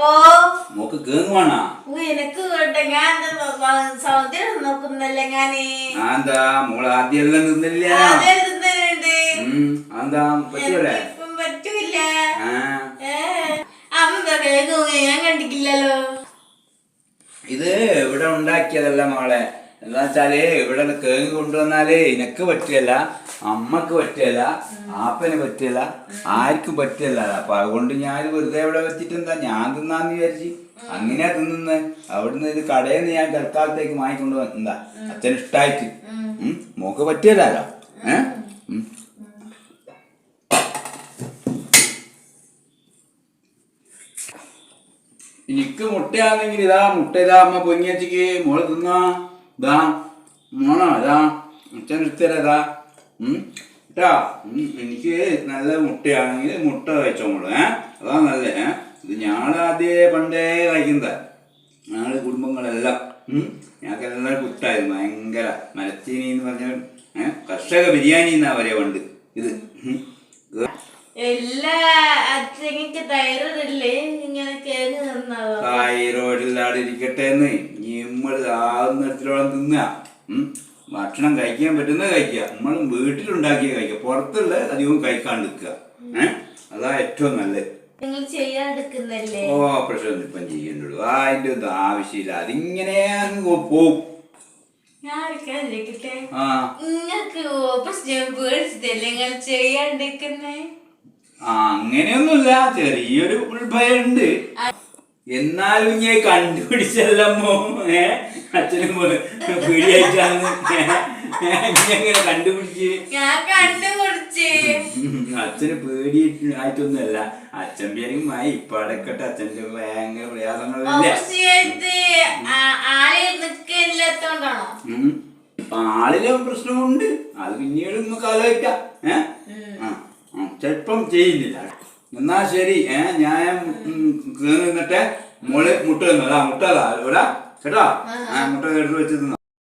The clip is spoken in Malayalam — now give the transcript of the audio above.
ഓ മോക്ക് കേങ്ങുവാണോ? എനിക്ക് ഞാൻ സൗന്ദര്യം നോക്കുന്നല്ലേ ഞാന്. എന്താ മോള് ആദ്യം എല്ലാം നിന്നില്ല? എന്താ പറ്റൂലേ? പറ്റൂല. ഞാൻ കണ്ടിട്ടില്ലല്ലോ. ഇത് ഇവിടെ ഉണ്ടാക്കിയതല്ല മോളെ. എന്താ വെച്ചാല് ഇവിടെ കേങ്ങ് കൊണ്ടുവന്നാല് നിനക്ക് പറ്റിയല്ല, അമ്മക്ക് പറ്റിയല്ല, ആപ്പന് പറ്റിയല്ല, ആർക്കും പറ്റിയല്ല. അപ്പൊ അതുകൊണ്ട് ഞാൻ വെറുതെ ഇവിടെ വെച്ചിട്ട് എന്താ ഞാൻ തിന്നാന്ന് വിചാരിച്ചു. അങ്ങനെയാ തിന്നുന്നത്. അവിടുന്ന് ഇത് കടയിൽ നിന്ന് ഞാൻ തൽക്കാലത്തേക്ക് വാങ്ങിക്കൊണ്ട് വന്നതാ, അച്ഛന് ഇഷ്ടായിട്ട്. മോക്ക് പറ്റിയല്ലോ. എനിക്ക് മുട്ടയാണെങ്കിൽ ഇതാ മുട്ട, ഇതാ അമ്മ പൊങ്ങി വെച്ചിക്ക്, മോള് തിന്നാ. ഇതാ മോണോ, ഇതാ അച്ഛൻ എടുത്തരാ. ഇതാ കേട്ടാ. എനിക്ക് നല്ല മുട്ടയാണെങ്കിൽ മുട്ട കഴിച്ചോ മോള്. അതാ നല്ല. ഇത് ഞങ്ങളാദ്യേ പണ്ടേ കഴിക്കുന്നതാ, ഞങ്ങള് കുടുംബങ്ങളെല്ലാം. ഞങ്ങൾക്കെല്ലാം കുട്ടായിരുന്നു ഭയങ്കര. മരച്ചീനി എന്ന് പറഞ്ഞാൽ കർഷക ബിരിയാണി എന്നാ പറയാ പണ്ട്. ഇത് തൈറോയിഡ് ഇല്ലാതെ ഇരിക്കട്ടെ എന്ന് നമ്മൾ ആവുന്നിടത്തോളം തിന്നുക. ഭക്ഷണം കഴിക്കാൻ പറ്റുന്നത് കഴിക്കുക. നമ്മൾ വീട്ടിലുണ്ടാക്കിയ കഴിക്കുക, പുറത്തുള്ള അധികവും കഴിക്കാണ്ടിരിക്കുക. അതാ ഏറ്റവും നല്ലത്. ഓ ഓപ്പറേഷൻ ഇപ്പം ചെയ്യണ്ടുള്ളൂ. അതിന്റെ ഒന്നും ആവശ്യമില്ല. അതിങ്ങനെ പോവും. അങ്ങനെയൊന്നുമില്ല, ചെറിയൊരു ഉൾഭയുണ്ട്. എന്നാലും ഞാൻ കണ്ടുപിടിച്ചല്ലമ്മോ. അച്ഛനും പേടിയായിട്ടാണ് ഇങ്ങനെ കണ്ടുപിടിച്ച്. അച്ഛന് പേടിയായിട്ടൊന്നുമല്ല. അച്ഛൻ പേരുമായി ഇപ്പൊ അടക്കട്ടെ. അച്ഛന്റെ ഭയങ്കര പ്രയാസങ്ങളില്ല. ആളിലെ പ്രശ്നമുണ്ട്, അത് പിന്നീട് നമുക്ക് ആലോചിക്കാം. ചിലപ്പം ചെയ്യുന്നില്ല. എന്നാ ശരി. ഞാൻ നിന്നിട്ടെ മോള് മുട്ട തന്നതാ. മുട്ട ഇവിടെ കേട്ടോ. മുട്ട എടുത്ത് വെച്ച്